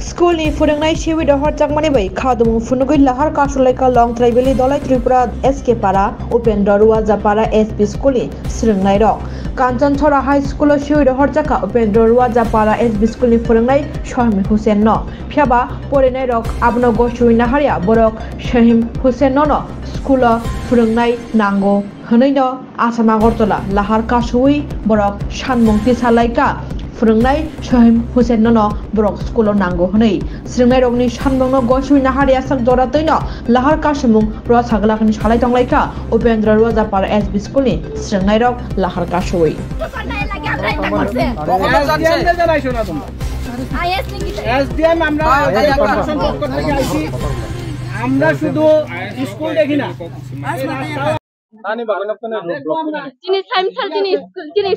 school नि फोरोंनाय सेवि दहर जागमानि बै खादुमु फुनुगै लाहार कासुलायका लं ट्राइबेलि दलाय त्रिपुरा एसके पारा उपेन्द्र रुवाजापारा एसपी स्कूल नि सोलोंनाय रं कांचन छरा हाई स्कूल सेवि दहर जाका उपेन्द्र रुवाजापारा एसपी स्कूल नि फोरोंनाय शहीम हुसैन न फियाबा फरायनाय रक आबनो गसुइ नाहारिया बरक शहीम हुसैन न स्कूल फोरोंनाय नांगौ हनैनो आसाम आगरतला लाहार कासुइ बरक सानमुंथि सालायका फोरोंनाय शहीम हुसैन न बरक स्कूल नांगौ हनै सोलोंनाय रंनि सानमुंनो गसुइ नाहारिया sak जरा तैनो लाहार कासुमुं र सागलाखनि सालाय तंलायका उपेन्द्र रुवाजापारा एसपी स्कूल नि सोलोंनाय रक लाहार कासुइ আমরা শুধু স্কুল দেখি না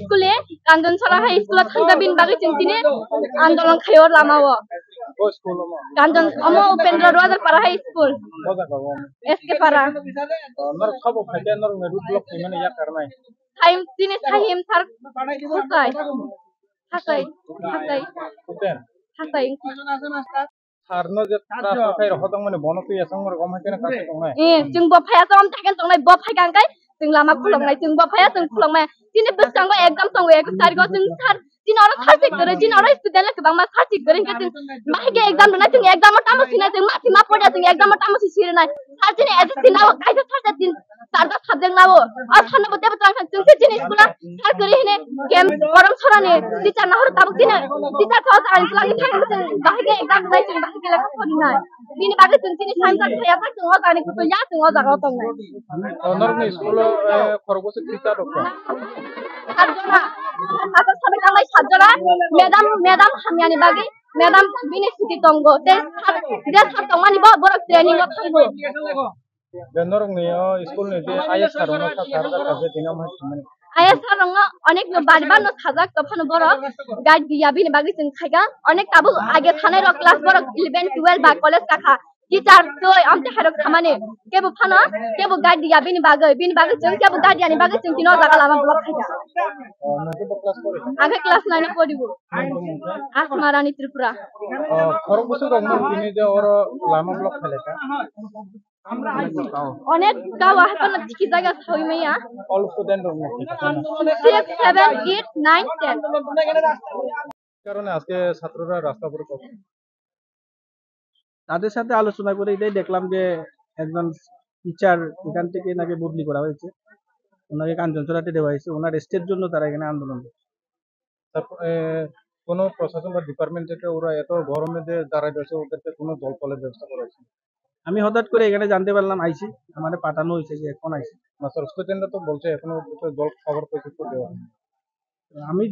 स्कूले कांजन छरा हाई स्कूल थांगा बिन बागै जोंतिने आंदोलन खायो लामाओ कांजन अमो उपेन्द्र रुवाजापारा हाई स्कूल एसके पारा नर खबो फाइदे नर में रूट ब्लॉक माने या करनाय टाइम दिने टाइम थार हासाय सारनो जे ता फाइ रखदों माने बनतो यासं मर गम हाकेना कासे दंनाय जों बफाया जम थागोन दंनाय बफाय गांगाय जों लामा खुलंनाय जों बफाया जों खुलंनाय दिने बेसांबा एग्जाम संग एक तारिखआव जों सार दिन और सारसे करे दिन और स्टुडेन्ट लक बांमा सारसे करे जों माहिगे एग्जाम दना जों एग्जाम टाइम सिना जों माथि मा पडा जों एग्जाम टाइम सिरनाय सार दिने एज सिनाव कायसे सारसे दिन सारदा सब्जेक्ट नावो आ साननो बते बता जों से दिन स्कुला सार करे हिने गेम गरम छराने टीचर नाहर ताबक दिने टीचर था आइन लागे थांग जों माहिगे एग्जाम दाय जों माहिगे लेखा फदिनाय दिन बागे जों दिने साइन सार थाया था जों जाने को या जों जागाव तंनाय नरनि स्कुल खरगोसे टीचर दं साजना सासा साबे कालाय साजना मैडम हामियानि बागे मैडम बिने सिटी तंगो ते सार तंमानि बरक ट्रेनिंग थांगो नरनि स्कुल नि जे आईएस सारनो सार कासे दिनाम हासिमन आईएस सारनो अनेक बारबानो थाजाक तफानो बरक गाइड दिया बिने बागे जों खायगा अनेक काबु आगे थानाय र क्लास बरक 11 12 बा कॉलेज काखा टीचर तो आमते हारक खामाने केबो फाना केबो गाइड दिया बिनि बागे जों केबो गाइड यानि बागे जों तिनो जागा लामा ब्लक खायगा आगे क्लास 9 पढिबो आसमारानी त्रिपुरा खरगोसे रंगन दिने जे और लामा ब्लक खालेका अनेक गाव हाकन थिखि जायगा सयमैया ऑल स्टूडेंट रंग 6 7 8 9 10 কারণে আজকে ছাত্ররা রাস্তা পরে পড়ছে তাদের সাথে আলোচনা করে এটাই দেখলাম যে একজন টিচার এখান থেকে নাকি বদলি করা হয়েছে ওনাকে কাঞ্চনছড়াতে দেওয়া হয়েছে ওনার রেস্টের জন্য তারা এখানে আন্দোলন করছে তারপরে কোনো প্রশাসন বা ডিপার্টমেন্ট থেকে ওরা এত গরমে যে দাঁড়ায় রয়েছে ওদেরকে কোনো জল ফলের ব্যবস্থা করা হয়েছে আমি হঠাৎ করে এখানে জানতে পারলাম আইসি আমাদের পাঠানো হয়েছে যে এখন আইসি মাস্টার স্টুডেন্টরা তো বলছে এখনো জল খাবার পর্যন্ত দেওয়া আমি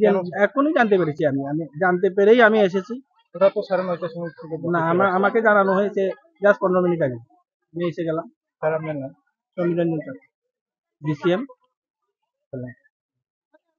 এখনই জানতে পেরেছি আমি জানতে পেরেই আমি এসেছি ওরা তো 9:30টার সময় না আমাকে জানানো হয়েছে জাস্ট 15 মিনিট আগে আমি এসে গেলাম স্যার আপনার নাম সমীরঞ্জন ডিসিএম